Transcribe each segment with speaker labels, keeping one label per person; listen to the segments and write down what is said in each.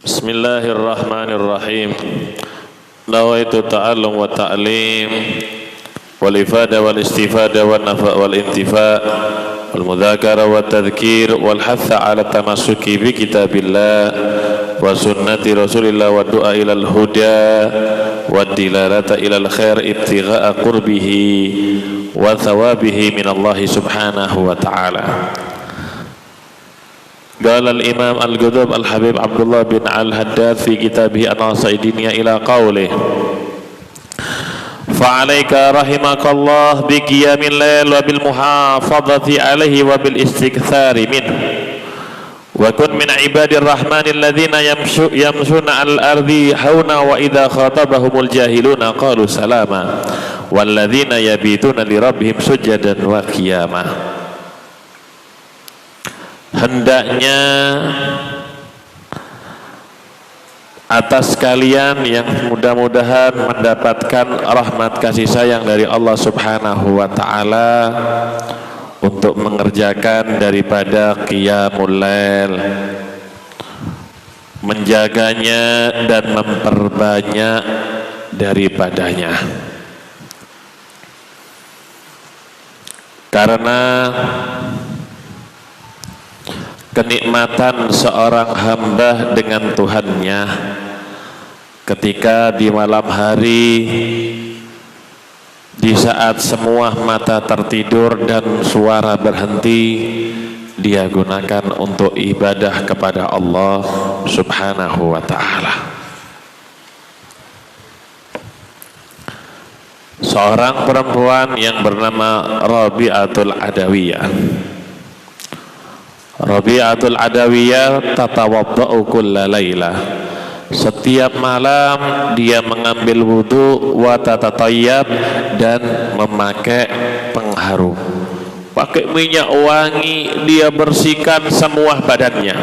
Speaker 1: Bismillahirrahmanirrahim. Nawaitu ta'allum wa ta'lim wal ifada wal istifada wal nafa' wal intifa' wal mudhakara wa tadhkir wal hatha ala tamassuki bi kitabillah wa sunnati rasulillah wa du'a ilal huda wa dilalata ilal khair ibtigha'a qurbihi wa thawabihi minallahi subhanahu wa ta'ala. Qala al-Imam Al-Qudub Al-Habib Abdullah bin Al-Haddad fi kitabih An-Nasaidinya ila qawlih fa'alaika rahimakallah bi qiyamil lail wa bil muhafadhati alaihi wa bil istikthari min wa kun min ibadir rahmanil ladzina yamshuna al-ardi hauna wa idha khatabahumul jahiluna qalu salama wal ladzina yabituna li rabbihim sujadan wa qiyama. Hendaknya atas kalian yang mudah-mudahan mendapatkan rahmat kasih sayang dari Allah Subhanahu wa ta'ala untuk mengerjakan daripada qiyamul lail, menjaganya dan memperbanyak daripadanya, karena kenikmatan seorang hamba dengan Tuhannya ketika di malam hari, di saat semua mata tertidur dan suara berhenti, dia gunakan untuk ibadah kepada Allah Subhanahu wa ta'ala. Seorang perempuan yang bernama Rabi'atul Adawiyah. Rabi'atul Adawiyah tatawadda'u kulla layla. Setiap malam dia mengambil wudu wa tatatayyab dan memakai pengharum. Pakai minyak wangi, dia bersihkan semua badannya.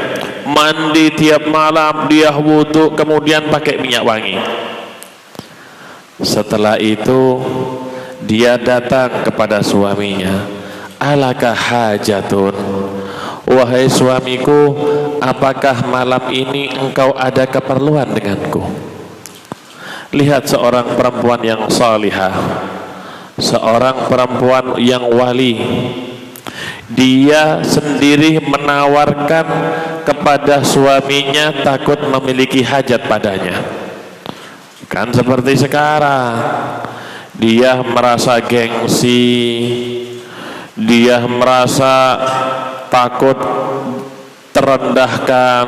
Speaker 1: Mandi tiap malam, dia wudu kemudian pakai minyak wangi. Setelah itu dia datang kepada suaminya, alaka hajatun, wahai suamiku, apakah malam ini engkau ada keperluan denganku? Lihat seorang perempuan yang salihah, seorang perempuan yang wali, dia sendiri menawarkan kepada suaminya takut memiliki hajat padanya. Kan seperti sekarang, dia merasa gengsi, dia merasa takut terendahkan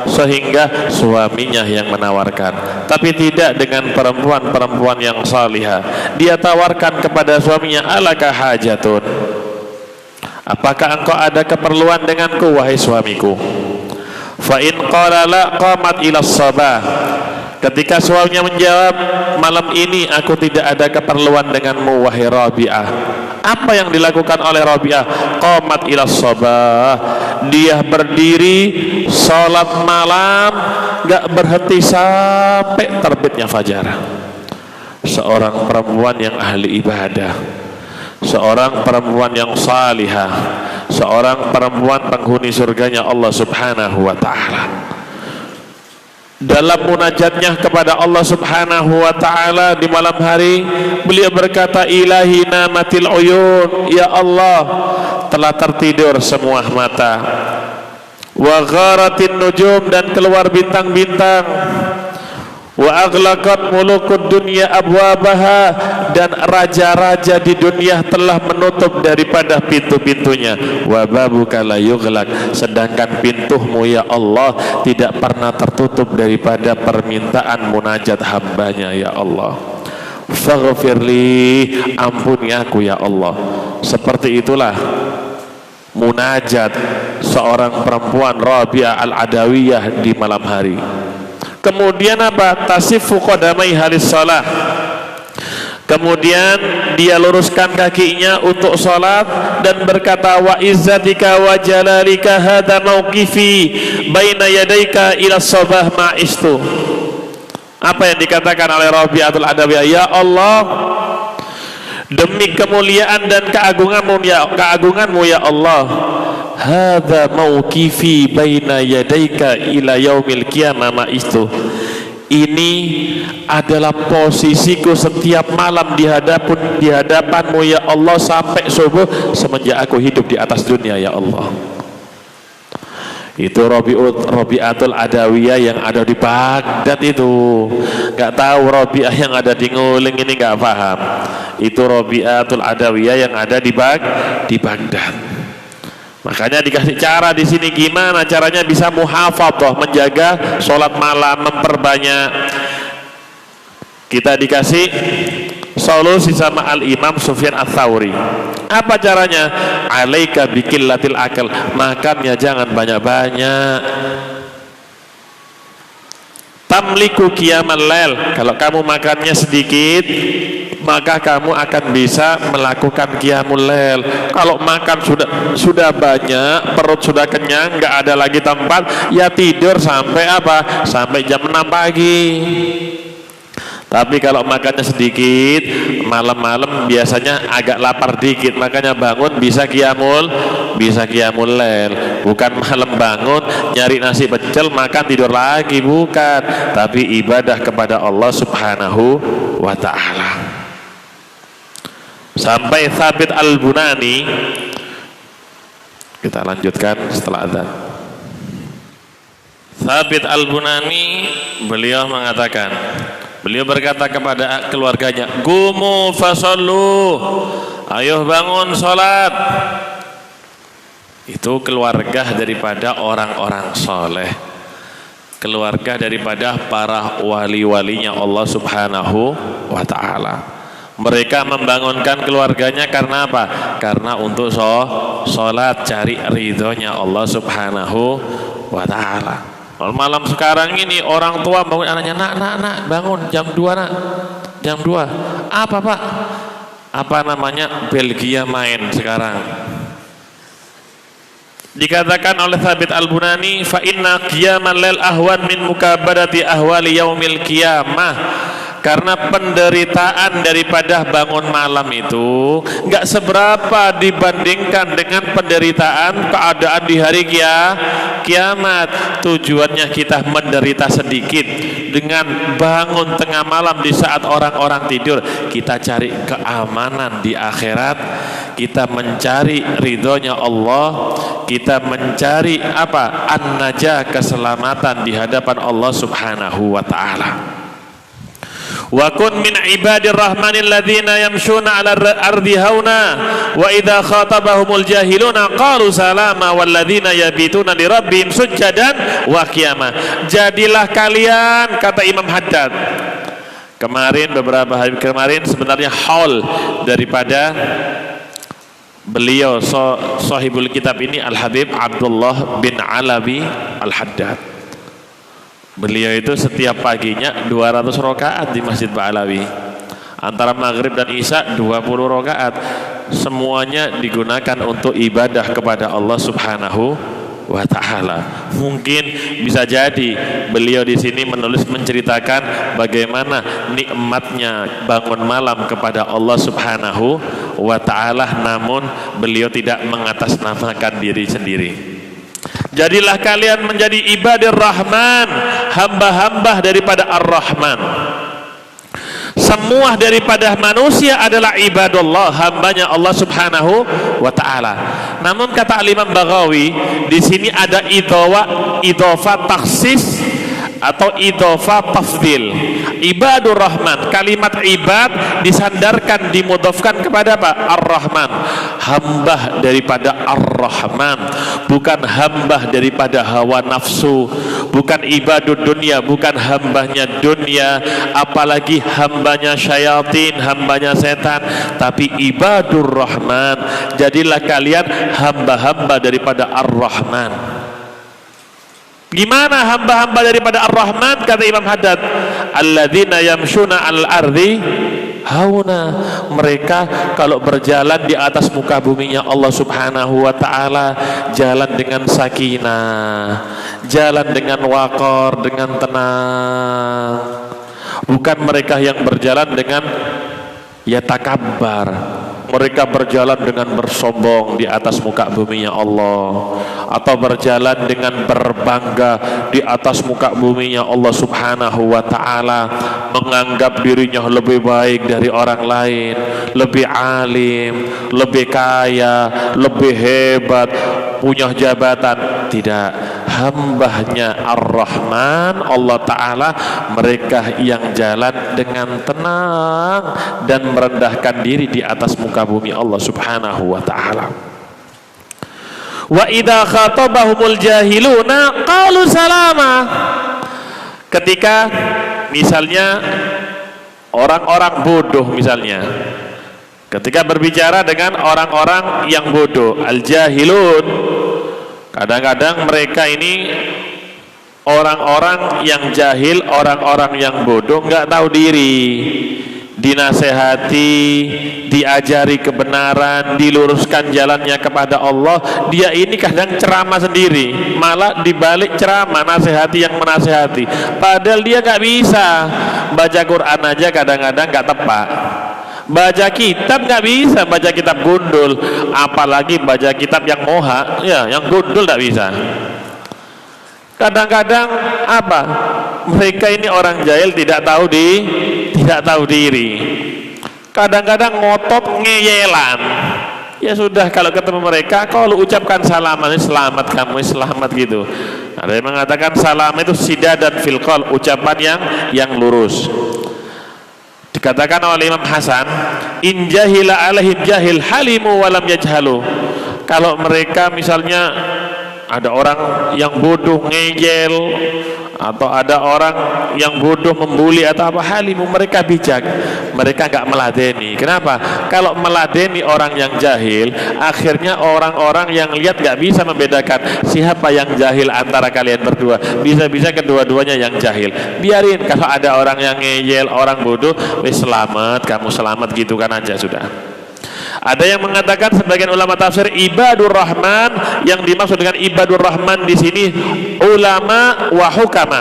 Speaker 1: sehingga suaminya yang menawarkan. Tapi tidak dengan perempuan-perempuan yang salihah. Dia tawarkan kepada suaminya, alaka hajatun, apakah engkau ada keperluan denganku wahai suamiku? Fa in qala la qamat ila sabah. Ketika suaminya menjawab, malam ini aku tidak ada keperluan denganmu wahai Rabi'ah. Apa yang dilakukan oleh Rabi'ah? Qamat ila sabah, dia berdiri salat malam, gak berhenti sampai terbitnya fajar. Seorang perempuan yang ahli ibadah, seorang perempuan yang salihah, seorang perempuan penghuni surganya Allah Subhanahu wa ta'ala. Dalam munajatnya kepada Allah Subhanahu wa ta'ala di malam hari, beliau berkata, ilahi namatil uyun, ya Allah, telah tertidur semua mata, wa gharatin nujum, dan keluar bintang-bintang, wa aghlaqat mulukud dunya abwabaha, dan raja-raja di dunia telah menutup daripada pintu-pintunya, wa babuka la yughlaq, sedangkan pintumu ya Allah tidak pernah tertutup daripada permintaan munajat hambanya ya Allah. Faghfirli, ampuni aku ya Allah. Seperti itulah munajat seorang perempuan Rabi'ah Al-Adawiyah di malam hari. Kemudian apa? Tasifu qadamai halis salah. Kemudian dia luruskan kakinya untuk salat dan berkata, wa izzatika wa jalalika hadha mauqifi baina yadaika ila sabah ma'istu. Apa yang dikatakan oleh Rabi'atul Adawiyah? Ya Allah, demi kemuliaan dan keagunganmu ya Allah, hadza mauqifi baina yadaika ila yaumil qiyamah itu. Ini adalah posisiku setiap malam di hadapanmu ya Allah sampai subuh semenjak aku hidup di atas dunia ya Allah. Itu Rabi'atul Adawiyah yang ada di Baghdad itu. Nggak tahu Rabi'ah yang ada di Nguling ini nggak paham. Itu Rabi'atul Adawiyah yang ada di Baghdad. Makanya dikasih cara di sini gimana caranya bisa muhafadzah, menjaga sholat malam, memperbanyak. Kita dikasih solusi sama Al-Imam Sufyan Ats-Tsauri. Apa caranya? Alaika biqillatil akal, makannya jangan banyak-banyak. Tamliku qiyamal lail, kalau kamu makannya sedikit maka kamu akan bisa melakukan qiyamul lail. Kalau makan sudah banyak, perut sudah kenyang, nggak ada lagi tempat, ya tidur sampai apa? Sampai jam 6 pagi. Tapi kalau makannya sedikit, malam-malam biasanya agak lapar dikit, makanya bangun bisa qiyamul lail. Bukan malam bangun nyari nasi pecel makan tidur lagi, bukan, tapi ibadah kepada Allah Subhanahu wa ta'ala. Sampai Thabit Al-Bunani, kita lanjutkan setelah adzan. Thabit Al-Bunani beliau mengatakan, beliau berkata kepada keluarganya, "Gumu fasallu, ayo bangun salat." Itu keluarga daripada orang-orang soleh, keluarga daripada para wali-walinya Allah Subhanahu wa ta'ala. Mereka membangunkan keluarganya karena apa? Karena untuk sholat, cari ridhonya Allah Subhanahu wa ta'ala. Malam sekarang ini orang tua bangun anaknya, nak bangun jam 2 nak, jam 2. Apa pak? Apa namanya? Belgia main sekarang. Dikatakan oleh Thabit Al-Bunani, fa inna qiyamal lail ahwan min mukabadati ahwali yaumil qiyamah. Karena penderitaan daripada bangun malam itu nggak seberapa dibandingkan dengan penderitaan keadaan di hari kiamat. Tujuannya kita menderita sedikit dengan bangun tengah malam di saat orang-orang tidur, kita cari keamanan di akhirat, kita mencari ridhonya Allah, kita mencari apa? An-najah, keselamatan di hadapan Allah Subhanahu wa ta'ala. Wa kun min ibadir rahmanil ladzina yamshuna 'alal ardi hauna wa idza khatabahumul jahiluna qalu salama wal ladzina yabituna li rabbihim sujadan wa qiyama. Jadilah kalian, kata Imam Haddad kemarin, beberapa hari kemarin, sebenarnya haul daripada beliau sahibul kitab ini Al-Habib Abdullah bin Alawi Al-Haddad. Beliau itu setiap paginya 200 rakaat di Masjid Ba'alawi, antara maghrib dan isya 20 rakaat, semuanya digunakan untuk ibadah kepada Allah Subhanahu wa ta'ala. Mungkin bisa jadi beliau di sini menulis menceritakan bagaimana nikmatnya bangun malam kepada Allah Subhanahu wa ta'ala, namun beliau tidak mengatasnamakan diri sendiri. Jadilah kalian menjadi ibadir rahman, hamba-hamba daripada ar-rahman. Semua daripada manusia adalah ibadullah, hambanya Allah Subhanahu wa ta'ala. Namun kata Imam Baghawi, di sini ada idhofah taksis atau idhofah tafdil. Ibadur Rahman, kalimat ibad disandarkan, dimudhofkan kepada apa? Ar-Rahman, hamba daripada Ar-Rahman, bukan hamba daripada hawa nafsu, bukan ibadud dunia, bukan hambanya dunia, apalagi hambanya syayatin, hambanya setan, tapi ibadur Rahman. Jadilah kalian hamba-hamba daripada Ar-Rahman. Gimana hamba-hamba daripada Ar-Rahman? Kata Imam Haddad, alladzina yamshuna al-ardi hauna. Mereka kalau berjalan di atas muka buminya Allah Subhanahu wa ta'ala, jalan dengan sakinah, jalan dengan waqar, dengan tenang. Bukan mereka yang berjalan dengan yatakabbar, mereka berjalan dengan bersombong di atas muka buminya Allah, atau berjalan dengan berbangga di atas muka buminya Allah subhanahu wa ta'ala, menganggap dirinya lebih baik dari orang lain, lebih alim, lebih kaya, lebih hebat, punya jabatan. Tidak, hambanya Ar-Rahman Allah Ta'ala, mereka yang jalan dengan tenang dan merendahkan diri di atas muka bumi Allah subhanahu wa ta'ala. Wa idza khatabahumul jahiluna qalu salama. Ketika misalnya orang-orang bodoh, misalnya ketika berbicara dengan orang-orang yang bodoh, al-jahilun, kadang-kadang mereka ini orang-orang yang jahil, orang-orang yang bodoh, nggak tahu diri, dinasehati, diajari kebenaran, diluruskan jalannya kepada Allah, dia ini kadang ceramah sendiri, malah dibalik ceramah nasehati yang menasehati, padahal dia nggak bisa baca Quran aja, kadang-kadang nggak tepat. Baca kitab nggak bisa, baca kitab gundul, apalagi baca kitab yang moha, ya, yang gundul nggak bisa. Kadang-kadang apa? Mereka ini orang jahil, tidak tahu diri. Kadang-kadang ngotot ngeyelan. Ya sudah, kalau ketemu mereka, kalau ucapkan salam, selamat kamu, selamat gitu. Ada yang mengatakan salam itu sidadan fil qaul, ucapan yang lurus. Dikatakan oleh Imam Hasan, in jahila alaihim jahil halimu walam yajhalu. Kalau mereka misalnya ada orang yang bodoh ngejel, atau ada orang yang bodoh membuli atau apa, halimu, mereka bijak, mereka nggak meladeni. Kenapa? Kalau meladeni orang yang jahil, akhirnya orang-orang yang lihat nggak bisa membedakan siapa yang jahil antara kalian berdua. Bisa-bisa kedua-duanya yang jahil. Biarin, kalau ada orang yang ngejel, orang bodoh, wis selamat, kamu selamat, gitu kan aja sudah. Ada yang mengatakan, sebagian ulama tafsir, ibadur rahman, yang dimaksud dengan ibadur rahman di sini ulama wa hukama,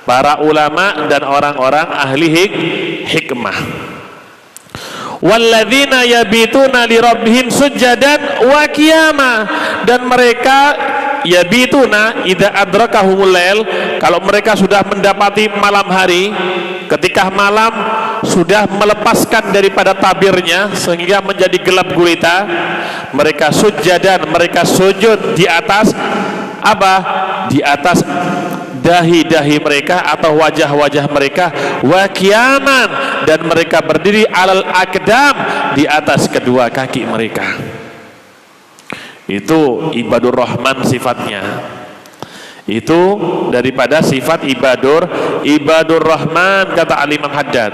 Speaker 1: para ulama dan orang-orang ahli hikmah. Walladzina yabituna li rabbihim sujadan wa qiyama, dan mereka yabituna idza adrakahumul lail, kalau mereka sudah mendapati malam hari, ketika malam sudah melepaskan daripada tabirnya sehingga menjadi gelap gulita, mereka sujadan, mereka sujud di atas apa? Di atas dahi-dahi mereka atau wajah-wajah mereka, wa qiyaman, dan mereka berdiri alal aqdam, di atas kedua kaki mereka. Itu ibadur rahman sifatnya. Itu daripada sifat ibadur rahman, kata Al-Imam Haddad.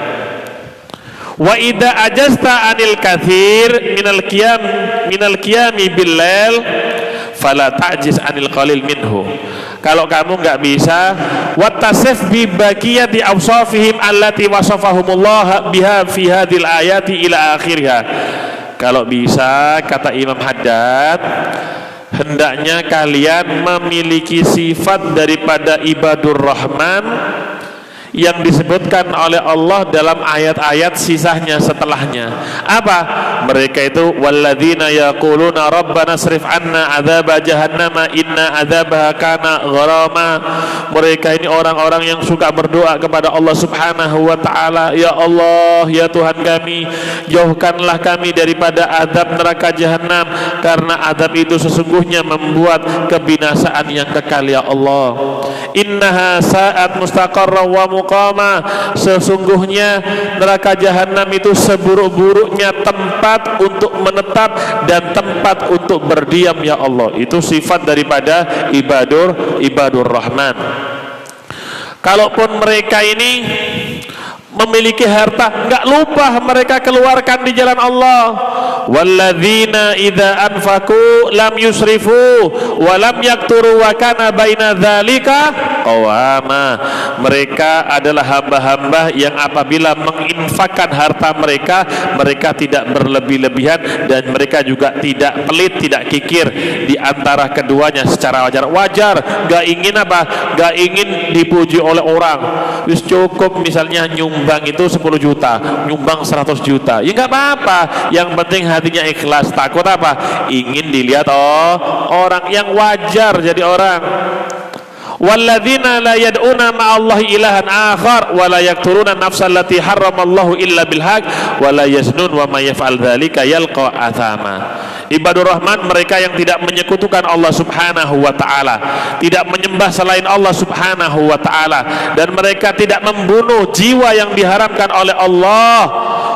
Speaker 1: Wa idza ajasta anil katsir minal qiyami bil lail fala ta'jiz anil qalil minhu. Kalau kamu nggak bisa, wattasif bi baqiyati awsafihim allati wasafahumullah biha fi hadhil ayati ila akhirha. Kalau bisa, kata Imam Haddad, hendaknya kalian memiliki sifat daripada ibadur rahman yang disebutkan oleh Allah dalam ayat-ayat sisanya setelahnya. Apa? Mereka itu walladzina yaquluna rabbana srif anna adzaba jahannama inna adzabaha kana gharama. Mereka ini orang-orang yang suka berdoa kepada Allah Subhanahu wa taala, ya Allah, ya Tuhan kami, jauhkanlah kami daripada azab neraka jahanam, karena azab itu sesungguhnya membuat kebinasaan yang kekal, ya Allah. Innaha sa'at mustaqarra wa muqama, sesungguhnya neraka jahanam itu seburuk-buruknya tempat untuk menetap dan tempat untuk berdiam, ya Allah. Itu sifat daripada ibadur rahman. Kalaupun mereka ini memiliki harta, nggak lupa mereka keluarkan di jalan Allah. Walladzina idza anfaqu lam yusrifu wa lam yaqturu wa kana baina dzalika qawama. Mereka adalah hamba-hamba yang apabila menginfakkan harta mereka, mereka tidak berlebih-lebihan dan mereka juga tidak pelit, tidak kikir di antara keduanya secara wajar. Wajar, gak ingin apa? Gak ingin dipuji oleh orang. Wis cukup misalnya nyumbang itu 10 juta, nyumbang 100 juta. Ya gak apa-apa. Yang penting hatinya ikhlas. Takut apa? Ingin dilihat orang. Yang wajar jadi orang. Walladzina la yad'una ma'allahi ilahan akhar wa la yaqtuluna nafsal lati harramallahu illa bil haqq wa la yaznun wa may yaf'al dzalika yalqa athama. Ibadur Rahman mereka yang tidak menyekutukan Allah Subhanahu wa taala, tidak menyembah selain Allah Subhanahu wa taala, dan mereka tidak membunuh jiwa yang diharamkan oleh Allah,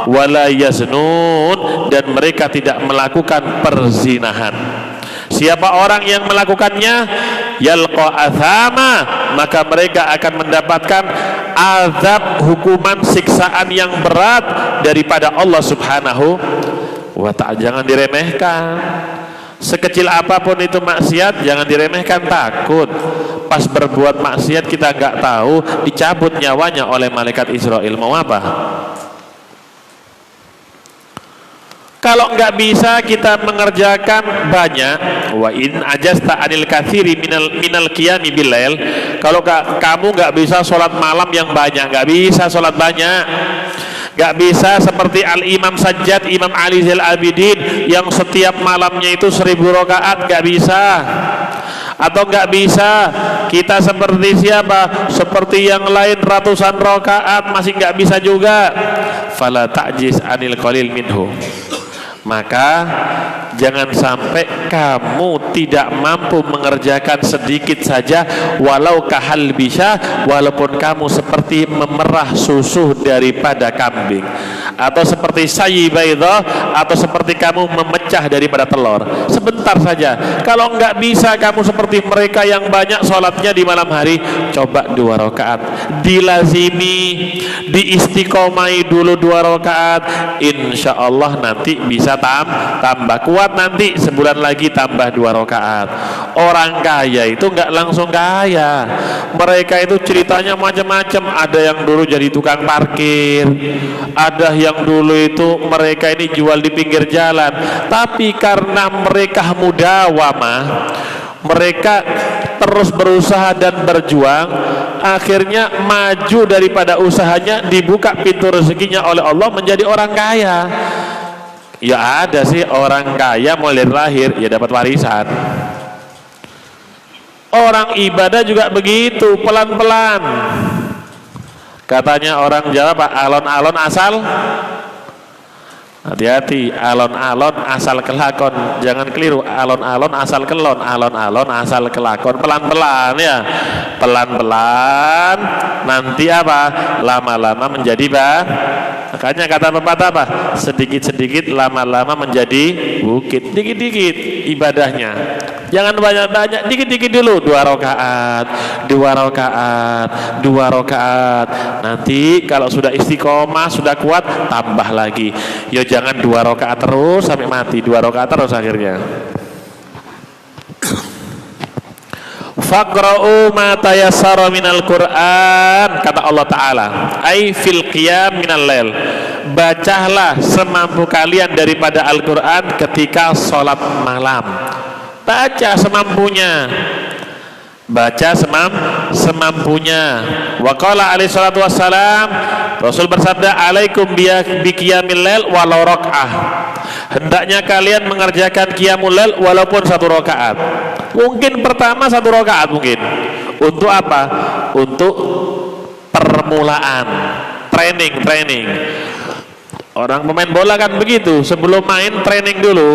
Speaker 1: wala yaznun, dan mereka tidak melakukan perzinahan. Siapa orang yang melakukannya, yalqa athama, maka mereka akan mendapatkan azab, hukuman, siksaan yang berat daripada Allah Subhanahu wa ta'ala. Jangan diremehkan. Sekecil apapun itu maksiat, jangan diremehkan. Takut pas berbuat maksiat kita nggak tahu dicabut nyawanya oleh malaikat Israel. Mau apa? Kalau nggak bisa kita mengerjakan banyak, wa in ajasta anil katsiri minal qiyami bilail, kalau kamu nggak bisa sholat malam yang banyak, nggak bisa sholat banyak, nggak bisa seperti Al-Imam Sajjad, Imam Ali Zainal Abidin yang setiap malamnya itu 1000 rakaat, nggak bisa. Atau nggak bisa kita seperti siapa? Seperti yang lain ratusan rakaat masih nggak bisa juga. Fala ta'jiz anil qalil minhu. Maka jangan sampai kamu tidak mampu mengerjakan sedikit saja, walau kahal bisa, walaupun kamu seperti memerah susu daripada kambing, atau seperti sayi baydha, atau seperti kamu memecah daripada telur. Sebentar saja. Kalau enggak bisa kamu seperti mereka yang banyak sholatnya di malam hari, coba 2 rakaat, dilazimi, diistiqomai dulu 2 rakaat, insya Allah nanti bisa tambah kuat. Nanti sebulan lagi tambah 2 rakaat. Orang kaya itu nggak langsung kaya. Mereka itu ceritanya macam-macam. Ada yang dulu jadi tukang parkir, ada yang dulu itu mereka ini jual di pinggir jalan. Tapi karena mereka mudawamah, mereka terus berusaha dan berjuang, akhirnya maju daripada usahanya, dibuka pintu rezekinya oleh Allah, menjadi orang kaya. Ya ada sih orang kaya mulai lahir ya dapat warisan. Orang ibadah juga begitu, pelan-pelan. Katanya orang Jawa, Pak, alon-alon asal, hati-hati, alon-alon asal kelakon. Jangan keliru, alon-alon asal kelon, alon-alon asal kelakon. Pelan-pelan ya, pelan-pelan, nanti apa? Lama-lama menjadi makanya kata pepatah apa? Sedikit-sedikit lama-lama menjadi bukit. Dikit-dikit ibadahnya, jangan banyak-banyak, dikit-dikit dulu. 2 rakaat, 2 rakaat, 2 rakaat. Nanti kalau sudah istiqomah, sudah kuat, tambah lagi. Yo jangan 2 rakaat terus sampai mati, 2 rakaat terus akhirnya. Faqra'u ma tayassara minal Qur'an, kata Allah Ta'ala, ai fil qiyam minal lail, bacalah semampu kalian daripada Al-Quran ketika sholat malam. Baca semampunya, baca semampunya. Wa qala alaihi salatu wassalam, Rasul bersabda, alaikum bi qiyamil lail walau rak'ah, hendaknya kalian mengerjakan qiyamul lail walaupun 1 rakaat. Mungkin pertama 1 rakaat mungkin. Untuk apa? Untuk permulaan, training. Orang pemain bola kan begitu, sebelum main training dulu.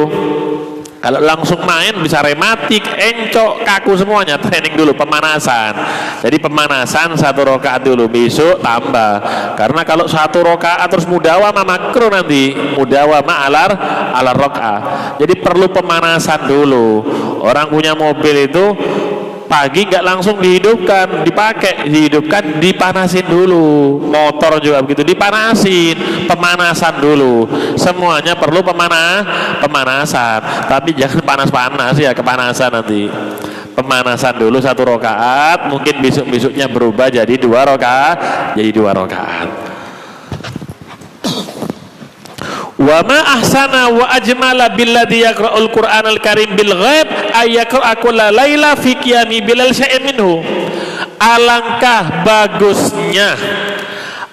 Speaker 1: Kalau langsung main bisa rematik, encok, kaku semuanya. Training dulu, pemanasan. Jadi pemanasan 1 rakaat dulu, besok tambah. Karena kalau 1 rakaat terus mudawamah makruh nanti. Mudawamah alar rakaat. Jadi perlu pemanasan dulu. Orang punya mobil itu pagi nggak langsung dihidupkan, dihidupkan, dipanasin dulu. Motor juga begitu, dipanasin, pemanasan dulu. Semuanya perlu pemanasan, tapi jangan panas-panas ya, kepanasan nanti. pemanasan dulu 1 rakaat, mungkin besok-besoknya berubah jadi 2 rakaat. Wa ma ahsana wa ajmala billadhi yaqra'ul Qur'anal Karim bil ghaib ay yaqra'a kulla laila fi qiyami bilal syai'in minhu. Alangkah bagusnya,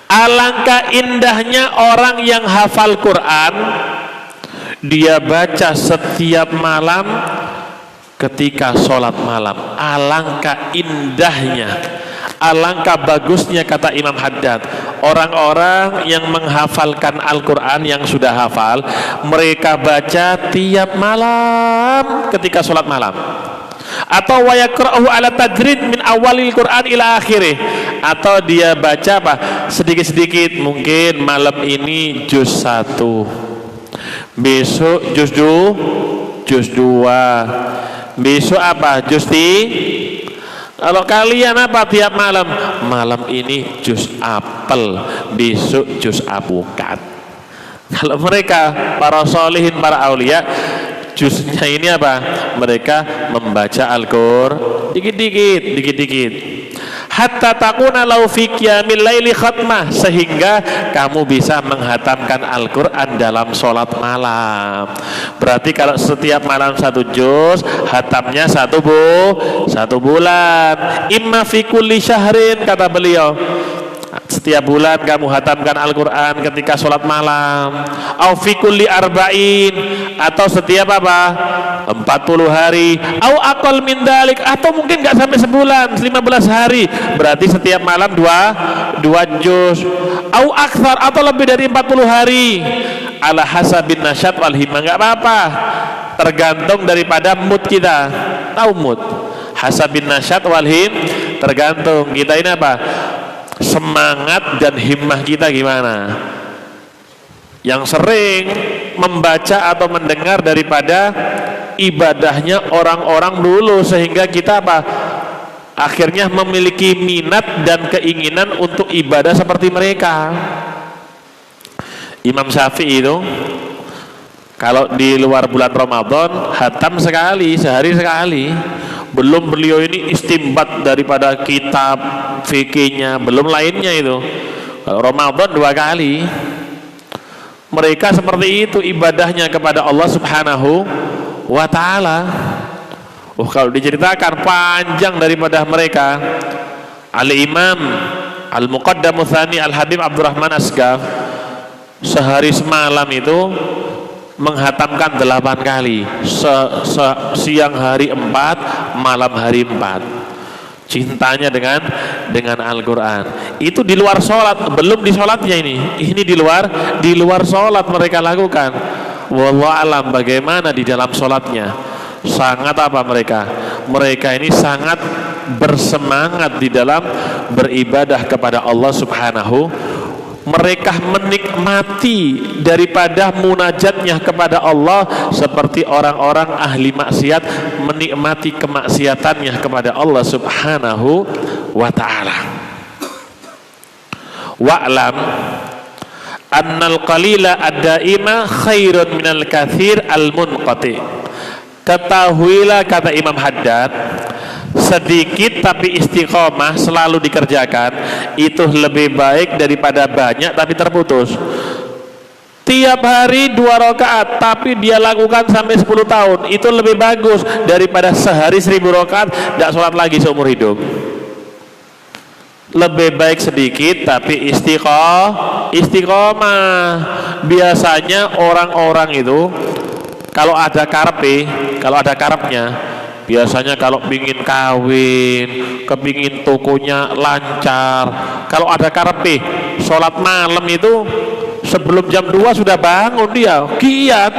Speaker 1: alangkah indahnya orang yang hafal Quran, dia baca setiap malam ketika sholat malam. Alangkah indahnya, alangkah bagusnya, kata Imam Haddad, orang-orang yang menghafalkan Al-Quran, yang sudah hafal, mereka baca tiap malam ketika sholat malam. Atau wa yaqra'uhu ala tajrid min awalil Quran ila akhirih, atau dia baca apa? Sedikit-sedikit, mungkin malam ini juz 1, besok juz 2, besok apa? Juz 3. Kalau kalian apa tiap malam? Malam ini juz apel, besok juz apukat. Kalau mereka para solihin, para aulia, juznya ini apa? Mereka membaca Al-Qur'an dikit-dikit, hatta takuna lau fi qiyamil laili khatmah, sehingga kamu bisa menghatamkan Al-Qur'an dalam sholat malam. Berarti kalau setiap malam 1 juz, hatamnya 1 bulan. Imma fi kulli syahrin, kata beliau, setiap bulan kamu hatamkan Al-Quran ketika sholat malam. Au fi kulli arba'in, atau setiap apa? 40 hari. Au aqal min dalik, atau mungkin gak sampai sebulan, 15 hari. Berarti setiap malam 2 juz. Au akthar, atau lebih dari 40 hari. Ala hasabin nasyat wal himmah, gak apa-apa, tergantung daripada mood kita. Tahu mood? Hasabin nasyat wal him, tergantung kita ini apa? Semangat dan himmah kita gimana. Yang sering membaca atau mendengar daripada ibadahnya orang-orang dulu, sehingga kita apa? Akhirnya memiliki minat dan keinginan untuk ibadah seperti mereka. Imam Syafi'i itu kalau di luar bulan Ramadan hatam sekali, sehari sekali. Belum beliau ini istimbat daripada kitab fikihnya, belum lainnya itu. Kalau Ramadan 2 kali. Mereka seperti itu ibadahnya kepada Allah Subhanahu wa ta'ala. Kalau diceritakan panjang daripada mereka. Al-Imam Al-Muqaddamu Tsani Al-Habib Abdurrahman Asgaf sehari semalam itu menghatamkan 8 kali, siang hari 4, malam hari 4. Cintanya dengan Al-Quran itu di luar sholat, belum di sholatnya ini di luar sholat mereka lakukan. Wallahu alam bagaimana di dalam sholatnya. Sangat apa mereka ini sangat bersemangat di dalam beribadah kepada Allah Subhanahu. Mereka menikmati daripada munajatnya kepada Allah seperti orang-orang ahli maksiat menikmati kemaksiatannya kepada Allah Subhanahu wa ta'ala. Wa'lam annal qalila ad-daima khairun minal katsir al-munqati. Ketahuilah, kata Imam Haddad, sedikit tapi istiqomah selalu dikerjakan itu lebih baik daripada banyak tapi terputus. Tiap hari 2 rakaat tapi dia lakukan sampai 10 tahun, itu lebih bagus daripada sehari 1000 rakaat tidak sholat lagi seumur hidup. Lebih baik sedikit tapi istiqomah. Biasanya orang-orang itu kalau ada karepnya, biasanya kalau pingin kawin, kepingin tokonya lancar, kalau ada karepe sholat malam itu sebelum jam 2 sudah bangun, dia giat.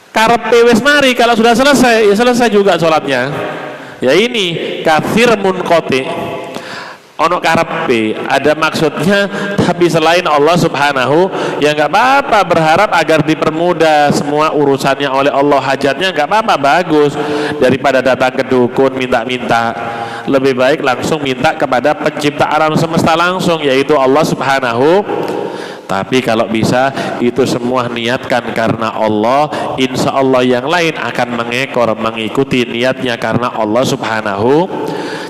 Speaker 1: Karepe wis mari, kalau sudah selesai ya selesai juga sholatnya. Ya ini katsir munqati. Ono karepe ada maksudnya, tapi selain Allah Subhanahu, ya nggak apa-apa, berharap agar dipermudah semua urusannya oleh Allah, hajatnya nggak apa-apa, bagus daripada datang ke dukun minta-minta. Lebih baik langsung minta kepada pencipta alam semesta langsung, yaitu Allah Subhanahu Tapi kalau bisa itu semua niatkan karena Allah, insya Allah yang lain akan mengekor mengikuti niatnya karena Allah Subhanahu.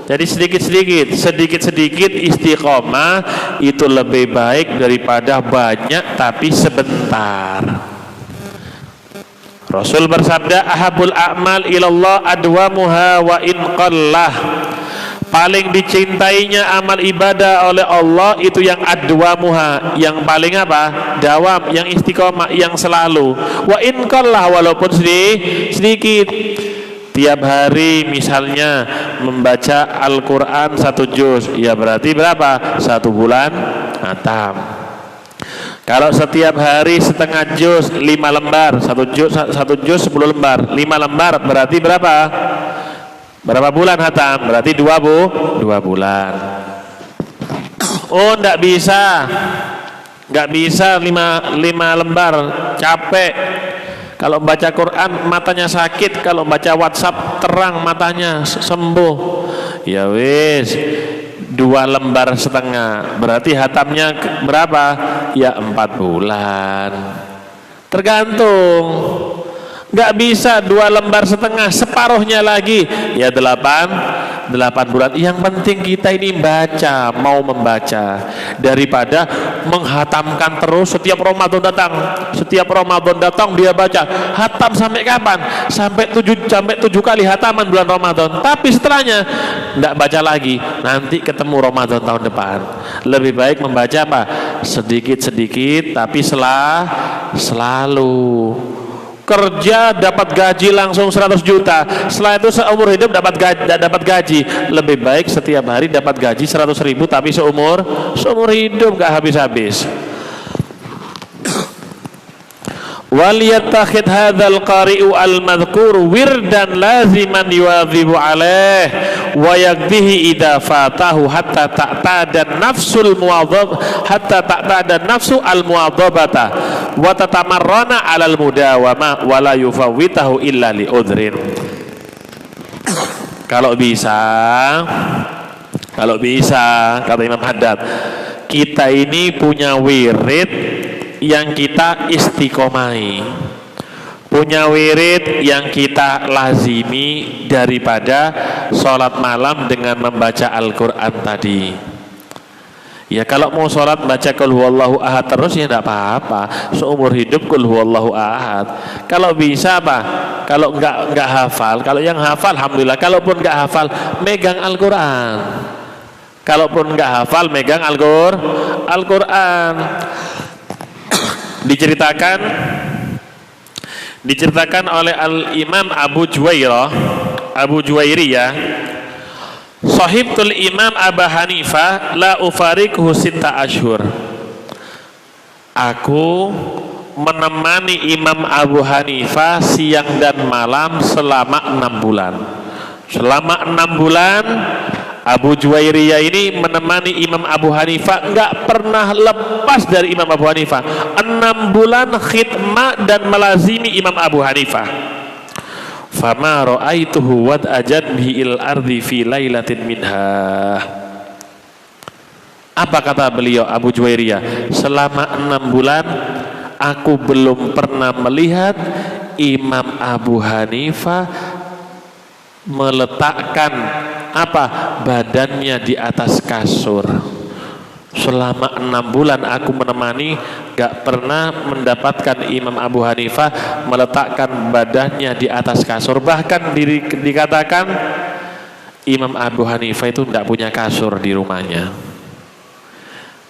Speaker 1: Jadi sedikit-sedikit istiqomah itu lebih baik daripada banyak tapi sebentar. Rasul bersabda, ahabul a'mal ilallah adwamuha wa in qallah. Paling dicintainya amal ibadah oleh Allah itu yang adwamuha, yang paling apa? Dawam, yang istiqomah, yang selalu. Wa in qallah, walaupun sedikit. Tiap hari misalnya membaca Al-Quran 1 juz, ya berarti berapa? 1 bulan khatam. Kalau setiap hari setengah juz 5 lembar, 1 juz 10 lembar, 5 lembar berarti berapa? Berapa bulan khatam? Berarti 2 bulan. Oh, enggak bisa 5 lembar, capek. Kalau baca Quran matanya sakit, kalau baca WhatsApp terang matanya, sembuh. Ya wis, 2 lembar setengah, berarti hatamnya berapa? Ya 4 bulan. Tergantung. Nggak bisa 2 lembar setengah, separuhnya lagi ya 8 bulan. Yang penting kita ini baca, mau membaca, daripada menghatamkan terus setiap Ramadan datang dia baca. Hatam sampai kapan? Sampai 7 kali hataman bulan Ramadan, tapi setelahnya nggak baca lagi. Nanti ketemu Ramadan tahun depan. Lebih baik membaca apa? Sedikit-sedikit tapi selalu. Kerja dapat gaji langsung 100 juta, setelah itu seumur hidup dapat gaji. Lebih baik setiap hari dapat gaji 100.000 tapi seumur hidup gak habis-habis. Waliyattakhid hadzal qari'u al-madhkur wirdan laziman yuwadhibu alaih wa yakdihi idza fatahu hatta ta'tada nafsul muwadhab hatta ta'tada nafsu al-muwadhabata wa tatamarrana 'alal mudawama wa la yufawwitahu illa li udhrin. Kalau bisa kata Imam Haddad, kita ini punya wirid yang kita istiqomai, punya wirid yang kita lazimi daripada sholat malam dengan membaca Al-Quran tadi. Ya kalau mau sholat baca Qul huwallahu ahad terus ya tidak apa-apa, seumur hidup Qul huwallahu ahad. Kalau bisa apa? Kalau enggak hafal, kalau yang hafal alhamdulillah, kalaupun enggak hafal megang Al-Quran. Kalaupun enggak hafal megang Al-Quran. Diceritakan oleh Al-Imam Abu Juwairiyah, sahibtul Imam Abu Hanifah la ufariquhu 6 ashhur. Aku menemani Imam Abu Hanifah siang dan malam selama 6 bulan. Selama 6 bulan Abu Juwairiyah ini menemani Imam Abu Hanifah, enggak pernah lepas dari Imam Abu Hanifah. 6 bulan khidmah dan melazimi Imam Abu Hanifah. Fama ra'aituhu wad ajadbihi il ardi fi lailatin minha. Apa kata beliau Abu Juwairiyah? Selama 6 bulan aku belum pernah melihat Imam Abu Hanifah meletakkan badannya di atas kasur. Selama 6 bulan aku menemani, gak pernah mendapatkan Imam Abu Hanifah meletakkan badannya di atas kasur. Bahkan dikatakan Imam Abu Hanifah itu tidak punya kasur di rumahnya.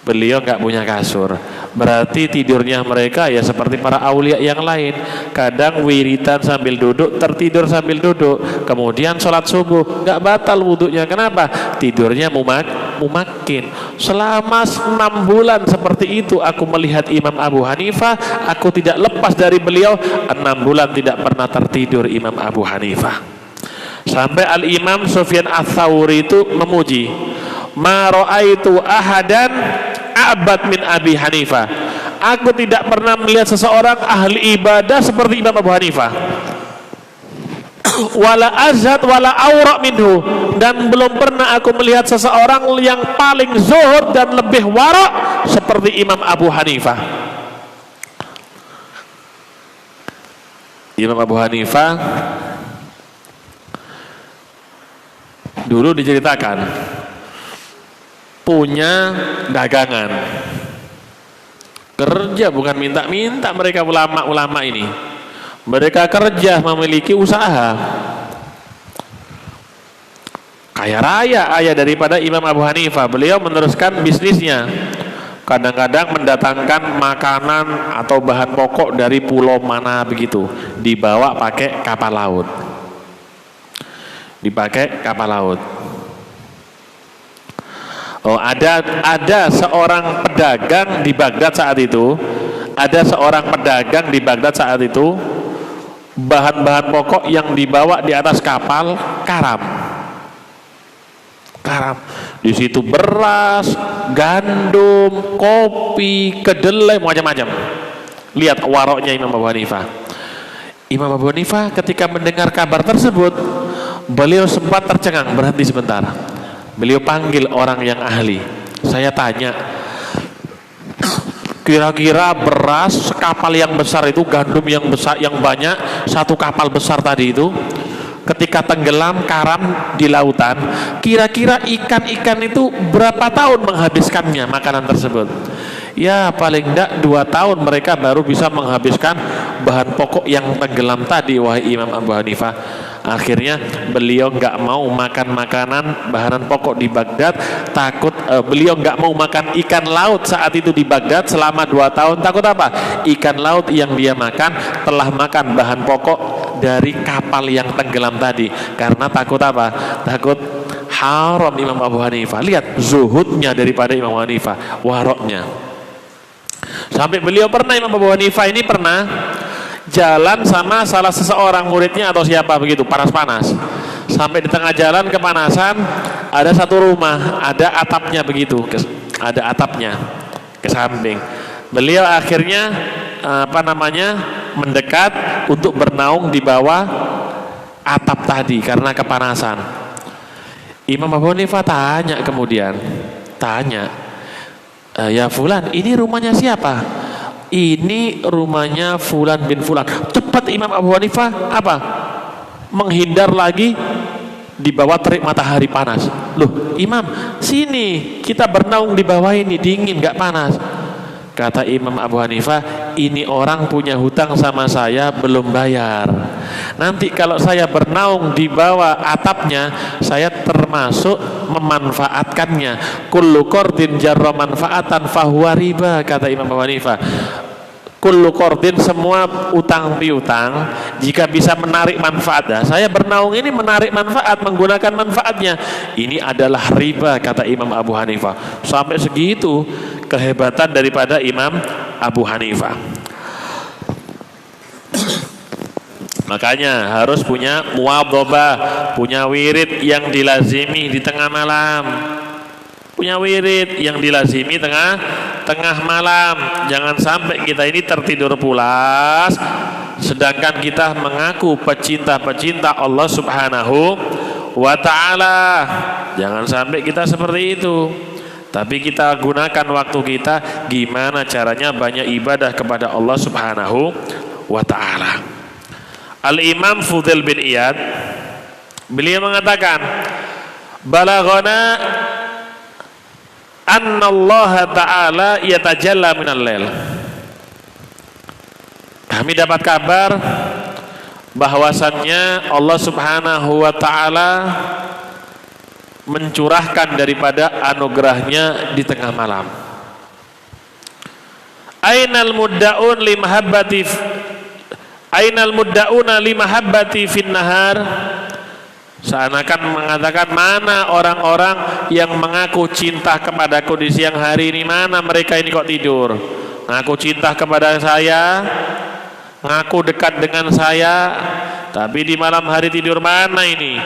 Speaker 1: Beliau nggak punya kasur, berarti tidurnya mereka ya seperti para aulia yang lain. Kadang wiritan sambil duduk, tertidur sambil duduk. Kemudian sholat subuh nggak batal wudhunya. Kenapa? Tidurnya mumakin. Selama 6 bulan seperti itu aku melihat Imam Abu Hanifah. Aku tidak lepas dari beliau. 6 bulan tidak pernah tertidur Imam Abu Hanifah. Sampai Al-Imam Sufyan Ats-Tsauri itu memuji, ma ra'aitu ahadan abad min Abi Hanifah. Aku tidak pernah melihat seseorang ahli ibadah seperti Imam Abu Hanifah. wala azhad wala aura minhu, dan belum pernah aku melihat seseorang yang paling zuhud dan lebih wara' seperti Imam Abu Hanifah. Imam Abu Hanifah dulu diceritakan punya dagangan, kerja bukan minta-minta. Mereka ulama-ulama ini, mereka kerja memiliki usaha. Kaya raya ayah daripada Imam Abu Hanifah. Beliau meneruskan bisnisnya, kadang-kadang mendatangkan makanan atau bahan pokok dari pulau mana begitu, dibawa pakai kapal laut, dipakai kapal laut. Oh, ada seorang pedagang di Baghdad saat itu, bahan-bahan pokok yang dibawa di atas kapal karam. Di situ beras, gandum, kopi, kedelai, macam-macam. Lihat waroknya Imam Abu Hanifah. Imam Abu Hanifah ketika mendengar kabar tersebut, beliau sempat tercengang, berhenti sebentar. Beliau panggil orang yang ahli. Saya tanya, kira-kira beras sekapal yang besar itu, gandum yang besar yang banyak, satu kapal besar tadi itu, ketika tenggelam karam di lautan, kira-kira ikan-ikan itu berapa tahun menghabiskannya makanan tersebut? Ya paling tidak 2 tahun mereka baru bisa menghabiskan bahan pokok yang tenggelam tadi, wahai Imam Abu Hanifah. Akhirnya beliau nggak mau makan makanan bahan pokok di Baghdad, takut beliau nggak mau makan ikan laut saat itu di Baghdad selama 2 tahun. Takut apa? Ikan laut yang dia makan telah makan bahan pokok dari kapal yang tenggelam tadi. Karena takut apa? Takut haram Imam Abu Hanifah. Lihat zuhudnya daripada Imam Abu Hanifah, waroknya. Sampai beliau pernah, Imam Abu Hanifah ini pernah jalan sama salah seseorang muridnya atau siapa begitu, panas-panas. Sampai di tengah jalan kepanasan, ada satu rumah, ada atapnya begitu, ada atapnya ke samping. Beliau akhirnya mendekat untuk bernaung di bawah atap tadi karena kepanasan. Imam Abu Hanifah tanya, ya fulan, ini rumahnya siapa? Ini rumahnya fulan bin fulan. Cepat Imam Abu Hanifah menghindar lagi di bawah terik matahari panas. Loh Imam, sini kita bernaung di bawah ini, dingin gak panas. Kata Imam Abu Hanifah, ini orang punya hutang sama saya belum bayar. Nanti kalau saya bernaung di bawah atapnya, saya termasuk memanfaatkannya. Kullu qardin jarra manfaatan fahuwa riba, kata Imam Abu Hanifah. Kullu qardin, semua utang piutang jika bisa menarik manfaat. Saya bernaung ini menarik manfaat, menggunakan manfaatnya, ini adalah riba, kata Imam Abu Hanifah. Sampai segitu kehebatan daripada Imam Abu Hanifah. Makanya harus punya muwadhabah, punya wirid yang dilazimi di tengah malam. Punya wirid yang dilazimi tengah malam. Jangan sampai kita ini tertidur pulas sedangkan kita mengaku pecinta Allah Subhanahu wa ta'ala. Jangan sampai kita seperti itu. Tapi kita gunakan waktu kita gimana caranya banyak ibadah kepada Allah Subhanahu wa ta'ala. Al-Imam Fudail bin Iyad, beliau mengatakan, balaghana anna Allah ta'ala yatajalla minal lail. Kami dapat kabar bahwasannya Allah Subhanahu wa ta'ala mencurahkan daripada anugerahnya di tengah malam. Ainal mudda'un limahabbati fin nahar. Seakan mengatakan, mana orang-orang yang mengaku cinta kepadaku di siang hari ini? Mana mereka ini kok tidur? Ngaku cinta kepada saya, ngaku dekat dengan saya, tapi di malam hari tidur mana ini?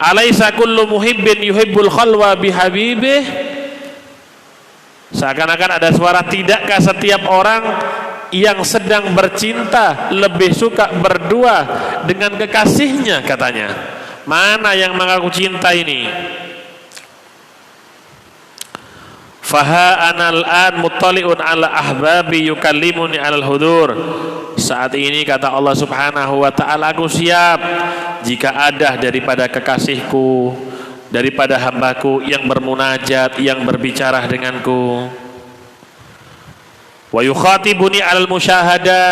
Speaker 1: Alaisa kullu muhibbin yuhibbul khalwa bihabibih. Seakan-akan ada suara, tidakkah setiap orang yang sedang bercinta lebih suka berdua dengan kekasihnya katanya. Mana yang mengaku cinta ini? Faha anal an muttali'un ala ahbabi yukallimuni alal hudur. Saat ini kata Allah Subhanahu wa ta'ala, aku siap jika ada daripada kekasihku, daripada hambaku yang bermunajat, yang berbicara denganku. Wa yukhatibuni alal musyahadah,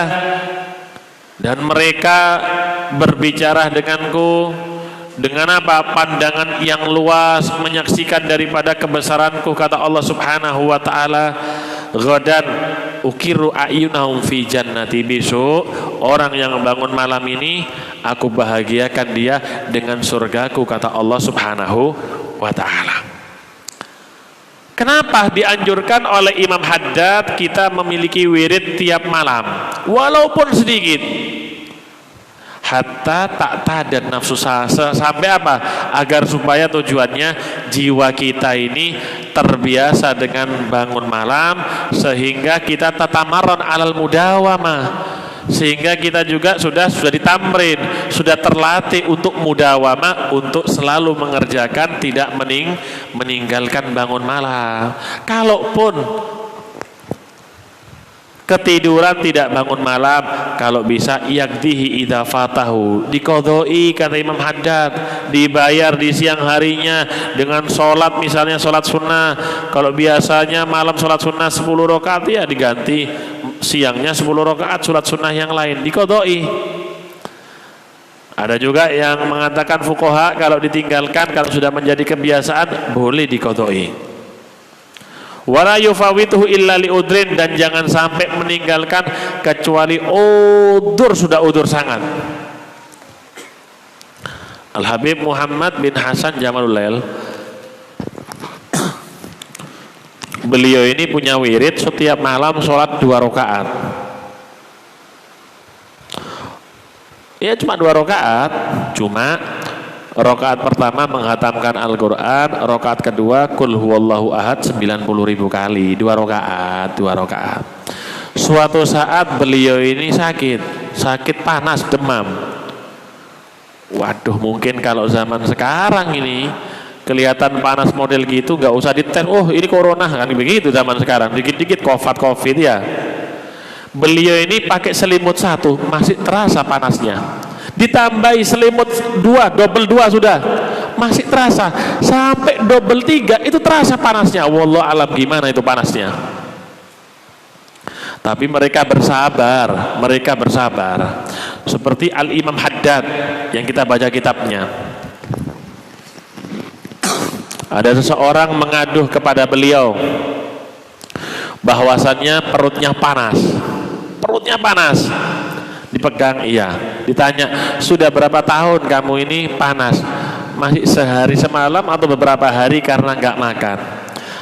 Speaker 1: dan mereka berbicara denganku dengan apa? Pandangan yang luas, menyaksikan daripada kebesaranku kata Allah Subhanahu wa ta'ala. Ghadan ukiru a'yunahum fi jannati, besok orang yang bangun malam ini aku bahagiakan dia dengan surgaku kata Allah Subhanahu wa ta'ala. Kenapa dianjurkan oleh Imam Haddad kita memiliki wirid tiap malam walaupun sedikit? Hatta tak tadan nafsu, sampai apa? Agar supaya tujuannya jiwa kita ini terbiasa dengan bangun malam, sehingga kita tatamaron alal mudawamah, sehingga kita juga sudah ditamrin, sudah terlatih untuk mudawamah, untuk selalu mengerjakan, tidak meninggalkan bangun malam. Kalaupun ketiduran tidak bangun malam, kalau bisa yakdihi idza fatahu, diqodoi kata Imam Haddad, dibayar di siang harinya dengan sholat, misalnya sholat sunnah. Kalau biasanya malam sholat sunnah 10 rakaat, ya diganti siangnya 10 rakaat sholat sunnah yang lain, diqodoi. Ada juga yang mengatakan fuqaha kalau ditinggalkan, kalau sudah menjadi kebiasaan, boleh diqodoi. Wala yufawituhu illa liudrin, dan jangan sampai meninggalkan kecuali udur, sudah udur sangat. Al-Habib Muhammad bin Hasan Jamalul Lail, beliau ini punya wirid setiap malam sholat 2 rakaat. Ya cuma 2 rakaat, cuma rakaat pertama menghatamkan Al-Quran, rakaat kedua Qul huwallahu ahad 90.000 kali, 2 rakaat. Suatu saat beliau ini sakit panas, demam. Waduh, mungkin kalau zaman sekarang ini kelihatan panas model gitu nggak usah dites, oh ini corona, kan begitu zaman sekarang, dikit-dikit covid ya. Beliau ini pakai selimut 1 masih terasa panasnya, ditambahi selimut 2, double 2 sudah masih terasa, sampai double 3 itu terasa panasnya. Wallahu alam gimana itu panasnya. Tapi mereka bersabar seperti Al-Imam Haddad yang kita baca kitabnya. Ada seseorang mengaduh kepada beliau bahwasannya perutnya panas. Dipegang, iya. Ditanya, sudah berapa tahun kamu ini panas? Masih sehari semalam atau beberapa hari karena nggak makan?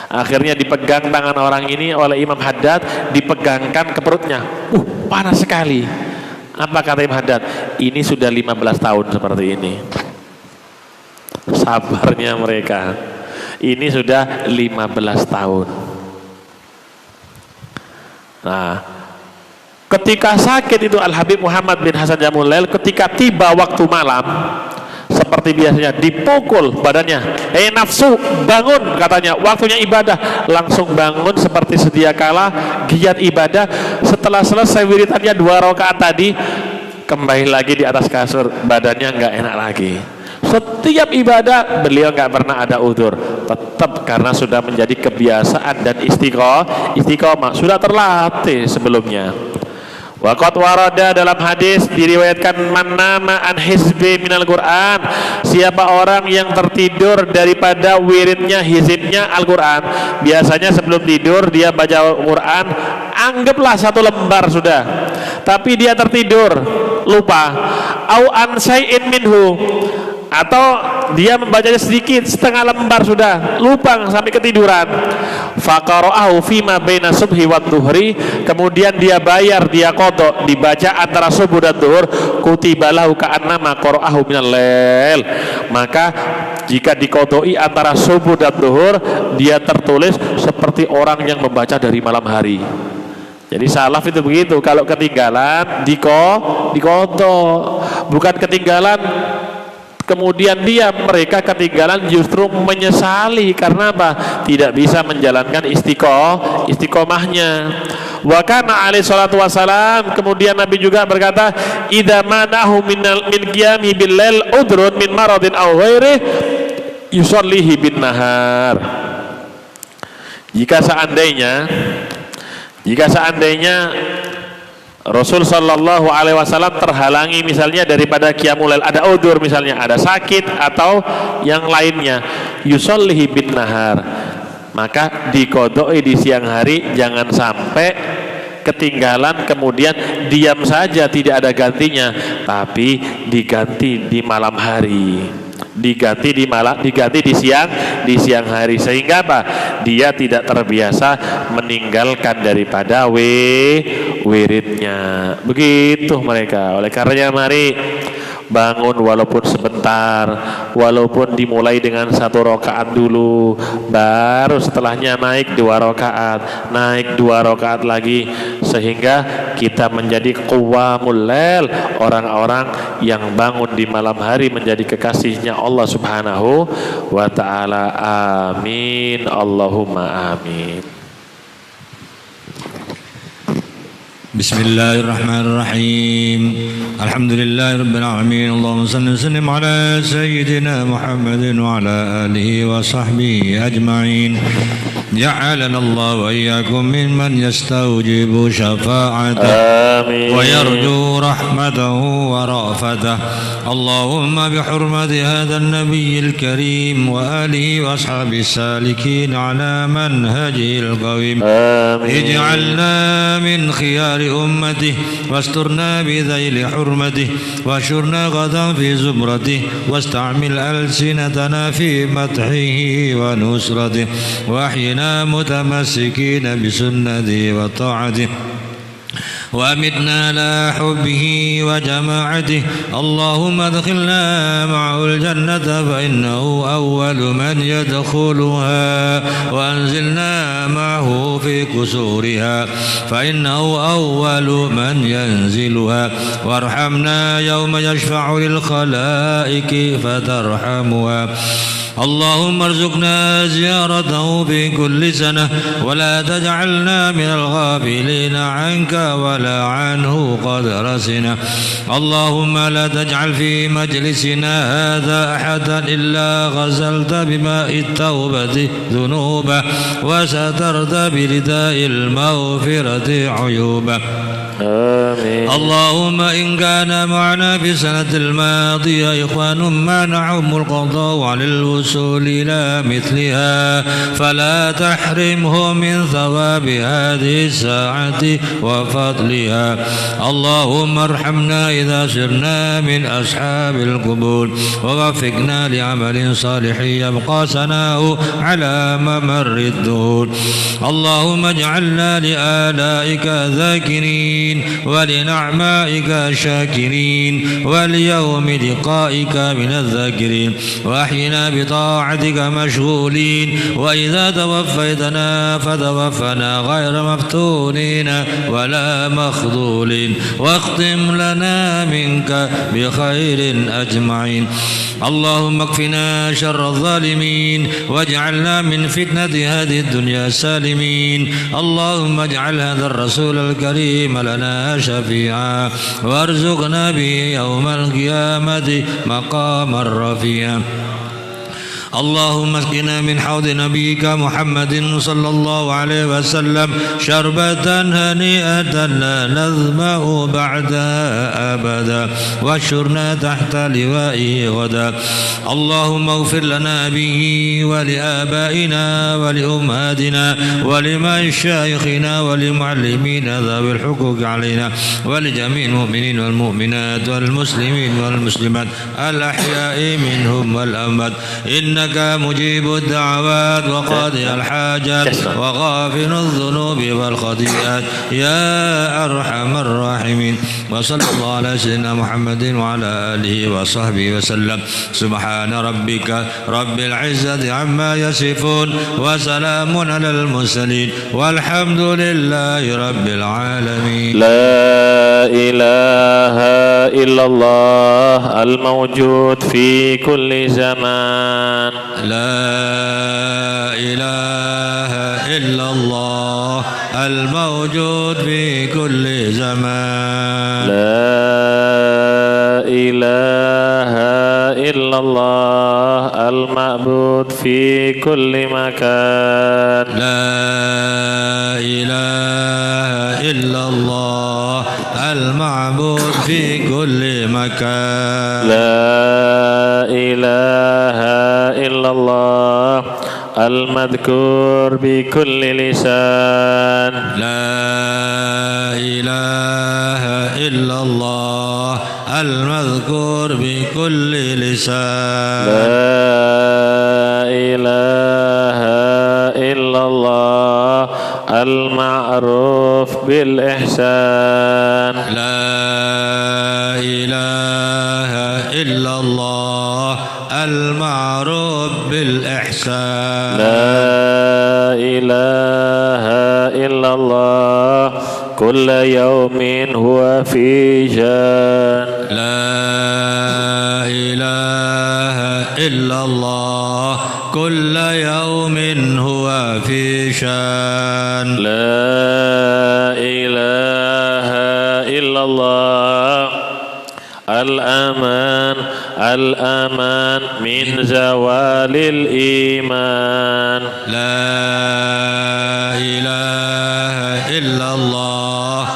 Speaker 1: Akhirnya dipegang tangan orang ini oleh Imam Haddad, dipegangkan ke perutnya. Panas sekali. Apa kata Imam Haddad? Ini sudah 15 tahun seperti ini. Sabarnya mereka. Ini sudah 15 tahun. Nah, ketika sakit itu Al-Habib Muhammad bin Hasan Jamalul Lail, ketika tiba waktu malam, seperti biasanya dipukul badannya, nafsu bangun katanya, waktunya ibadah. Langsung bangun seperti sedia kala, giat ibadah. Setelah selesai wiridannya 2 rakaat tadi, kembali lagi di atas kasur, badannya nggak enak lagi. Setiap ibadah beliau nggak pernah ada udzur, tetap karena sudah menjadi kebiasaan dan istiqomah, sudah terlatih sebelumnya. Waqat warada, dalam hadis diriwayatkan, man nama an hizbi minal Quran, siapa orang yang tertidur daripada wiridnya, hizibnya Al-Quran. Biasanya sebelum tidur dia baca Quran, anggaplah 1 lembar sudah, tapi dia tertidur lupa, au an syai'in minhu, atau dia membacanya sedikit, setengah lembar sudah lupa sampai ketiduran. Faqara'ahu fima baina subhi wa dhuhri, kemudian dia bayar, dia qadha, dibaca antara subuh dan zuhur, kutiba lahu ka'annama qara'ahu minal lail, maka jika diqadai antara subuh dan zuhur, dia tertulis seperti orang yang membaca dari malam hari. Jadi salaf itu begitu, kalau ketinggalan dikodok, bukan ketinggalan kemudian mereka ketinggalan justru menyesali karena apa? Tidak bisa menjalankan istiqomahnya. Wa kana alaihi salatu wasalam, kemudian Nabi juga berkata, idza manahu min qiyami bil lail udrun min maradin aw ghairi yusallihi bin nahar. Jika seandainya Rasul sallallahu alaihi wasallam terhalangi misalnya daripada qiyamul lail, ada udzur misalnya, ada sakit atau yang lainnya, yusallihi bin nahar, maka diqodoi di siang hari, jangan sampai ketinggalan kemudian diam saja tidak ada gantinya, tapi diganti di malam hari, diganti di siang hari, sehingga apa? Dia tidak terbiasa meninggalkan daripada wiridnya. Begitu mereka. Oleh karenanya mari bangun walaupun sebentar, walaupun dimulai dengan 1 rakaat dulu, baru setelahnya naik 2 rakaat, naik 2 rakaat lagi, sehingga kita menjadi qawwamul lail, orang-orang yang bangun di malam hari menjadi kekasihnya Allah subhanahu wa ta'ala. Amin, Allahumma amin.
Speaker 2: Bismillahirrahmanirrahim. Alhamdulillahirabbil alamin. Allahumma shalli wa sallim ala sayyidina Muhammadin wa ala alihi wa sahbihi ajma'in. Ja'alana Allah wa iyyakum mimman yastawjibu syafa'atahu wa yarju rahmatahu wa ra'fatahu. Allahumma bihurmati hadzal nabiyil karim wa alihi wa ashabihi salikin ala manhajil qawim. Ij'alna min khiyari أمته واسترنا بذيل حرمته واشرنا غدا في زمرته واستعمل ألسنتنا في مدحه ونصرته وأحينا متمسكين بسنته وطاعته وأمتنا على حبه وجماعته. اللهم ادخلنا معه الجنة فإنه أول من يدخلها وأنزلنا معه في كسورها فإنه أول من ينزلها وارحمنا يوم يشفع للخلائق فترحمها. اللهم ارزقنا زيارته في كل سنة ولا تجعلنا من الغافلين عنك ولا عنه قدر سنة. اللهم لا تجعل في مجلسنا هذا أحدا إلا غسلت بماء التوبة ذنوبه وسترت برداء المغفرة عيوبه. آمين. اللهم إن كان معنا في السنة الماضية إخوان منعهم القضاء عن الوصول إلى مثلها فلا تحرمهم من ثواب هذه الساعة وفضلها. اللهم ارحمنا إذا صرنا من أصحاب القبور ووفقنا لعمل صالح يبقى ثناؤه على ممر الدهور. اللهم اجعلنا لآلائك ذاكرين ولنعمائك شاكرين وليوم لقائك من الذاكرين وأحينا بطاعتك مشغولين وإذا توفيتنا فتوفنا غير مفتونين ولا مخذولين واختم لنا منك بخير أجمعين. اللهم اكفنا شر الظالمين واجعلنا من فتنة هذه الدنيا سالمين. اللهم اجعل هذا الرسول الكريم لنا شفيعا وارزقنا به يوم القيامة مقاما رفيعا. اللهم اسقنا من حوض نبيك محمد صلى الله عليه وسلم شربة هنيئة لا نظمأ بعدها أبدا واشرنا تحت لوائه غدا. اللهم اغفر لنا به ولآبائنا ولأمهاتنا ولمشايخنا ولمعلمينا ذوي الحقوق علينا ولجميع المؤمنين والمؤمنات والمسلمين والمسلمات الأحياء منهم والأموات. إن إنك مجيب الدعوات وقاضي الحاجات وغافر الذنوب والخطيئات يا أرحم الراحمين. وصلى الله على سيدنا محمد وعلى آله وصحبه وسلم. سبحان ربك رب العزة عما يصفون وسلام على المرسلين والحمد لله رب العالمين.
Speaker 1: لا إله إلا الله الموجود في كل زمان.
Speaker 2: لا إله إلا الله الموجود في كل زمان.
Speaker 1: لا إله إلا الله المعبود في كل مكان.
Speaker 2: لا إله إلا الله المعبود في كل مكان.
Speaker 1: لا إله إلا الله المذكور بكل لسان.
Speaker 2: لا إله إلا الله المذكور بكل لسان.
Speaker 1: لا إله إلا الله المعروف بالإحسان.
Speaker 2: لا إله إلا الله المعروف بالإحسان.
Speaker 1: لا إله إلا الله كل يوم هو في شان.
Speaker 2: لا إله إلا الله كل يوم هو في شان.
Speaker 1: لا إله إلا الله الأمان الأمان من زوال الإيمان.
Speaker 2: لا إله إلا الله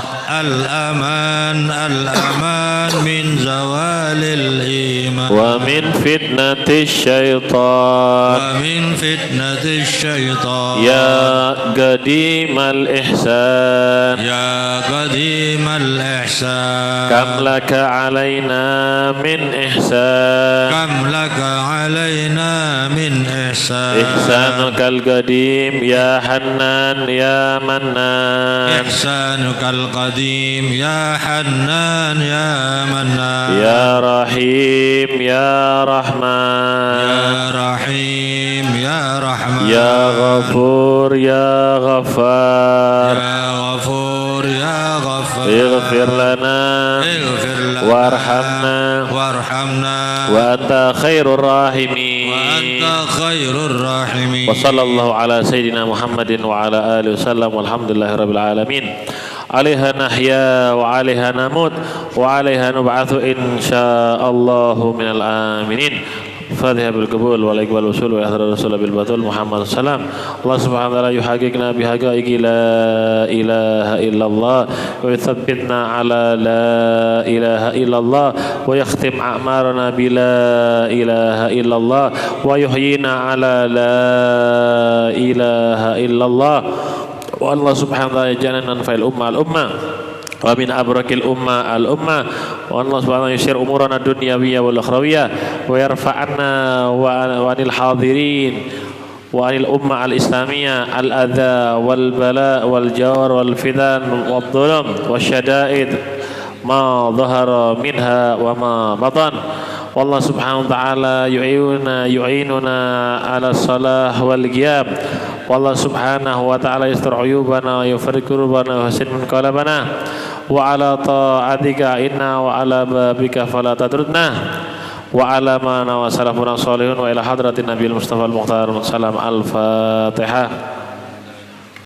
Speaker 2: الأمان الأمان من زوال الإيمان.
Speaker 1: ومن فتنة الشيطان.
Speaker 2: ومن فتنة الشيطان.
Speaker 1: يا قديم الإحسان.
Speaker 2: يا قديم الإحسان.
Speaker 1: كم لك علينا من إحسان.
Speaker 2: كم لك علينا من إحسان.
Speaker 1: إحسانك القديم يا حنان يا منان.
Speaker 2: إحسانك القديم يا حنان يا منان.
Speaker 1: يا رحيم يا رحمن.
Speaker 2: يا رحيم يا رحمن.
Speaker 1: يا غفور يا غفار.
Speaker 2: يا غفور يا غفار.
Speaker 1: اغفر لنا
Speaker 2: اغفر لنا
Speaker 1: وارحمنا وأنت خير الراحمين.
Speaker 2: وأنت خير الراحمين.
Speaker 1: وصلى الله على سيدنا محمد وعلى آله وسلم والحمد لله رب العالمين. عليها نحيا وعليها نموت وعليها نبعث إن شاء الله من الآمنين. فاتحة بالقبول والإقبال والوصول ويحضر الرسول بالبطول محمد السلام. الله سبحانه وتعالى يحققنا بحقائق لا إله إلا الله ويثبتنا على لا إله إلا الله ويختم أعمارنا بلا إله إلا الله ويحيينا على لا إله إلا الله. والله سبحانه وتعالى يجعلنا ننفع الأمة ومن أبرك الأمة والله سبحانه وتعالى يسير أمورنا الدنيوية والأخروية ويرفعنا وعن الحاضرين وعن الأمة الإسلامية الأذى والبلاء والجور والفتن والظلم والشدائد ما ظهر منها وما بطن. والله سبحانه وتعالى يعيننا على الصلاة والقيام. والله سبحانه وتعالى يستر عيوبنا ويفرج كروبنا ويحسن منقلبنا وعلى طاعتك إنا وعلى بابك فلا تتردنا وعلى ما وسلفنا الصالحون وإلى حضرة النبي المصطفى المختار. سلام. الفاتحة.